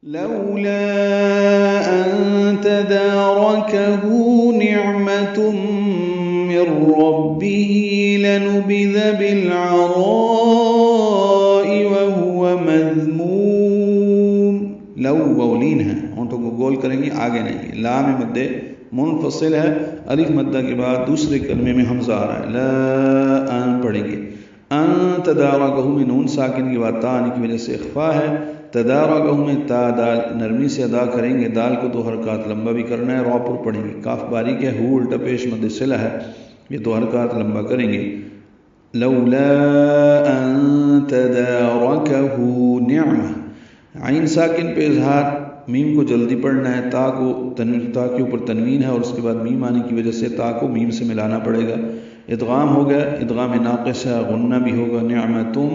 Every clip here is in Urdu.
لولا أن تداركه نعمة من ربه لنبذ بالعراء وهو مذموم. لو وولین ہے، ہونٹوں کو گول کریں گے، آگے نہیں. لام مد منفصل ہے، الف مدہ کے بعد دوسرے کلمے میں حمزہ آ رہا ہے. لا ان پڑھیں گے. ان تدارکہ میں نون ساکن کے بعد تا آنے کی وجہ سے اخفا ہے. تدارکہ میں تا دال نرمی سے ادا کریں گے. دال کو 2 حرکات لمبا بھی کرنا ہے، را پر پڑھیں گے. کاف باریک ہے، ہو الٹا پیش مد صلہ ہے، یہ 2 حرکات لمبا کریں گے. لولا ان تدارکہ نعمہ، عین ساکن پہ اظہار، میم کو جلدی پڑھنا ہے. تا کے اوپر تنوین ہے اور اس کے بعد میم آنے کی وجہ سے تا کو میم سے ملانا پڑے گا. ادغام ہو گیا، ادغام ناقص ہے، غنہ بھی ہوگا. نعمتم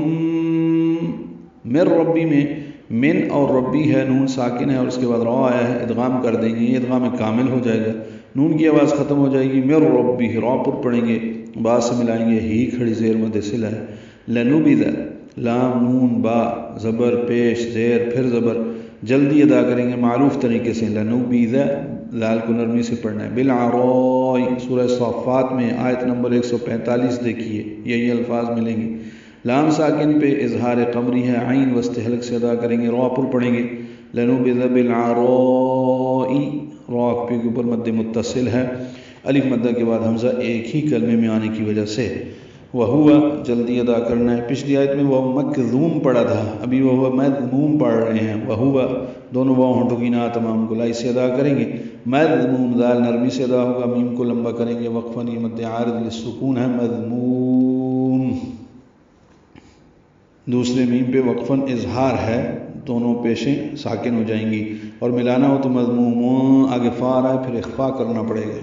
من ربی میں من اور ربی ہے، نون ساکن ہے اور اس کے بعد را آیا ہے، ادغام کر دیں گے. یہ ادغام کامل ہو جائے گا، نون کی آواز ختم ہو جائے گی. من ربی، را پر پڑھیں گے، با سے ملائیں گے، ہی کھڑی زیر مد صلہ ہے. لنبذ، لام نون با زبر پیش زیر پھر زبر، جلدی ادا کریں گے معروف طریقے سے. لنبذ، لال کو نرمی سے پڑھنا ہے. بالعراء، سورہ صافات میں آیت نمبر 145 دیکھیے، یہی الفاظ ملیں گے. لام ساکن پہ اظہار قمری ہے، عین وسط حلق سے ادا کریں گے، را پر پڑھیں گے. لنبذ بالعراء، را کے اوپر مد متصل ہے، الف مدہ کے بعد حمزہ ایک ہی کلمے میں آنے کی وجہ سے. وہو، جلدی ادا کرنا ہے. پچھلی آیت میں وہ مکذوم پڑھا تھا، ابھی وہ مذموم پڑھ رہے ہیں. وہو، دونوں واؤ ہونٹوں کی نا تمام گلائی سے ادا کریں گے. مذموم، دال نرمی سے ادا ہوگا، میم کو لمبا کریں گے. وقفاً، یہ مد عارض للسکون ہے. مذموم، دوسرے میم پہ وقفاً اظہار ہے، دونوں پیشیں ساکن ہو جائیں گی. اور ملانا ہو تو مذموم، آگے فا آ رہا ہے، پھر اخفا کرنا پڑے گا.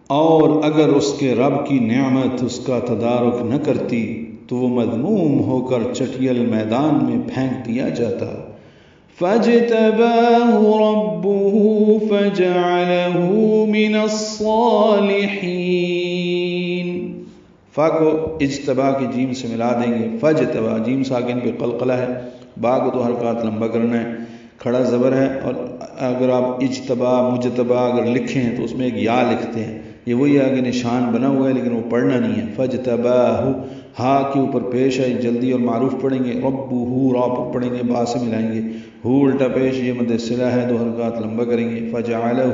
اور اگر اس کے رب کی نعمت اس کا تدارک نہ کرتی تو وہ مذموم ہو کر چٹیل میدان میں پھینک دیا جاتا. فاجتباہ ربہ فجعلہ من الصالحین. فا کو اجتبا کی جیم سے ملا دیں گے. فاجتبا، جیم ساکن پہ قلقلہ ہے، با کو 2 حرکات لمبا کرنا ہے، کھڑا زبر ہے. اور اگر آپ اجتبا مجتبا اگر لکھیں تو اس میں ایک یا لکھتے ہیں، یہ وہی آگے نشان بنا ہوا ہے لیکن وہ پڑھنا نہیں ہے. فاجتباہ، ہا کے اوپر پیش ہے، جلدی اور معروف پڑھیں گے. ربہ، را پر پڑھیں گے، با سے ملائیں گے. ہو الٹا پیش، یہ مد صلہ ہے، 2 حرکات لمبا کریں گے. فجعلہ،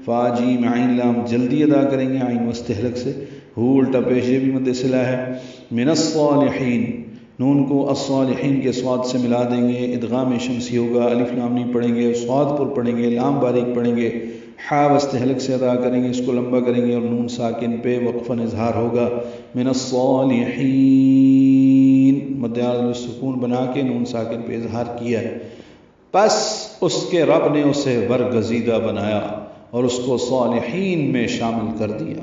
فا جیم عین لام، جلدی ادا کریں گے، عین وسط حلق سے. ہو الٹا پیش، یہ بھی مد صلہ ہے. من الصالحین، نون کو الصالحین کے صاد سے ملا دیں گے، ادغام شمسی ہوگا، الف لام نہیں پڑھیں گے، صاد پر پڑھیں گے، لام باریک پڑھیں گے. حا وسط حلق سے ادا کریں گے، اس کو لمبا کریں گے اور نون ساکن پہ وقفاً اظہار ہوگا. من الصالحین، مد عارض سکون بنا کے نون ساکن پہ اظہار کیا ہے. پس اس کے رب نے اسے برگزیدہ بنایا اور اس کو صالحین میں شامل کر دیا.